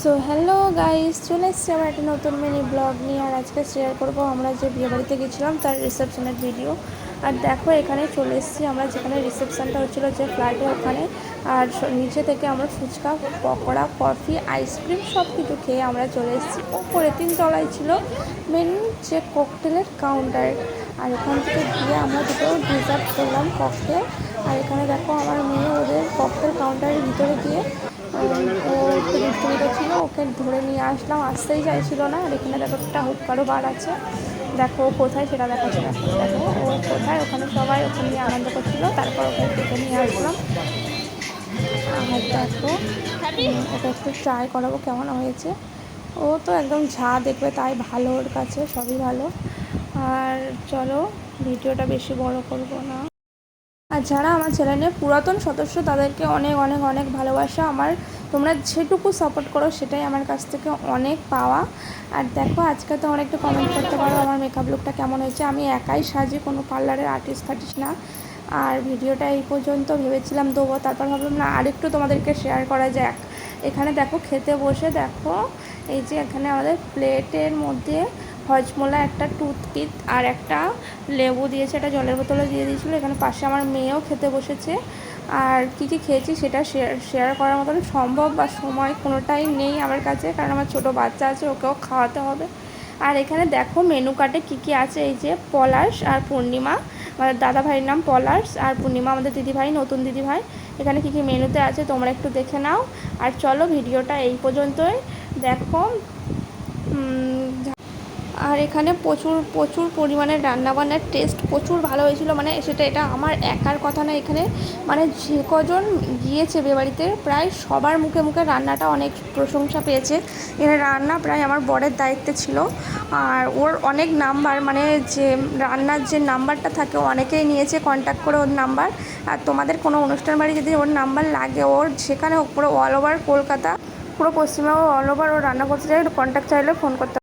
So hello guys, চলে এসেছি আমার একটা নতুন মিনি ব্লগ নিয়ে। আর আজকে শেয়ার করবো আমরা যে বিয়েবাড়িতে গেছিলাম তার রিসেপশনের ভিডিও। আর দেখো এখানে চলে এসেছি আমরা, যেখানে রিসেপশনটা হচ্ছিলো যে ফ্ল্যাটে ওখানে। আর নিচে থেকে আমরা ফুচকা, পকোড়া, কফি, আইসক্রিম সব কিছু খেয়ে আমরা চলে এসেছি। ওপরে 3 তলায় ছিল মেন যে ককটেলের কাউন্টার। আর এখান থেকে গিয়ে আমরা দুটো ডিজার্ভ করলাম ককটেল। আর এখানে দেখো আমার মেয়ে ওদের ককটেল কাউন্টারের ভিতরে গিয়ে ও একটু দুষ্টুমিটা ছিল, ওকে ধরে নিয়ে আসলাম, আসতেই চাইছিল না। আর এখানে দেখো একটা হুক্কারও বার আছে, দেখো কোথায় সেটা দেখাচ্ছে। দেখো ও কোথায়, ওখানে সবাই ওখানে নিয়ে আনন্দ করছিল। তারপর ওকে ডেকে নিয়ে আসলাম। আর দেখো ওকে একটু ট্রাই করাবো কেমন হয়েছে। ও তো একদম যা দেখবে তাই ভালো, ওর কাছে সবই ভালো। আর চলো ভিডিওটা বেশি বড় করব না। আর যারা আমার চ্যানেলের পুরাতন সদস্য তাদেরকে অনেক অনেক অনেক ভালোবাসা আমার। তোমরা যেটুকু সাপোর্ট করো সেটাই আমার কাছ থেকে অনেক পাওয়া। আর দেখো আজকে তো অনেকটা কমেন্ট করতে পারো আমার মেকআপ লুকটা কেমন হয়েছে। আমি একাই সাজি, কোনো পার্লারের আর্টিস্ট ফার্টিস্ট না। আর ভিডিওটা এই পর্যন্ত ভেবেছিলাম দেবো, তারপর ভাবলাম না আরেকটু তোমাদেরকে শেয়ার করা যাক। এখানে দেখো খেতে বসে দেখো এই যে এখানে আমাদের প্লেটের মধ্যে হজমোলা, একটা টুথপিক আর একটা লেবু দিয়েছে, একটা জলের বোতলও দিয়ে দিয়েছিলো। এখানে পাশে আমার মেয়েও খেতে বসেছে। আর কী কী খেয়েছি সেটা শেয়ার করার মতন সম্ভব বা সময় কোনোটাই নেই আমার কাছে, কারণ আমার ছোটো বাচ্চা আছে, ওকেও খাওয়াতে হবে। আর এখানে দেখো মেনু কার্ডে কী কী আছে। এই যে পলাশ আর পূর্ণিমা, আমাদের দাদা ভাইয়ের নাম পলাশ, আর পূর্ণিমা আমাদের দিদিভাই, নতুন দিদিভাই। এখানে কী কী মেনুতে আছে তোমরা একটু দেখে নাও। আর চলো ভিডিওটা এই পর্যন্তই দেখো। আর এখানে প্রচুর প্রচুর পরিমাণে রান্নাবান্নার টেস্ট প্রচুর ভালো হয়েছিল। মানে এটা আমার একার কথা না, এখানে মানে যে কজন গিয়েছে বিয়েবাড়িতে প্রায় সবার মুখে মুখে রান্নাটা অনেক প্রশংসা পেয়েছে। এখানে রান্না প্রায় আমার বরের দায়িত্বে ছিল। আর ওর অনেক নাম্বার, মানে যে রান্নার যে নাম্বারটা থাকে অনেকেই নিয়েছে কন্ট্যাক্ট করে ওর নাম্বার। আর তোমাদের কোনো অনুষ্ঠান বাড়ি যদি ওর নাম্বার লাগে, ওর সেখানে পুরো অল ওভার কলকাতা, পুরো পশ্চিমবঙ্গ অল ওভার ও রান্না করতে চাই, কন্ট্যাক্ট চাইলে ফোন করতে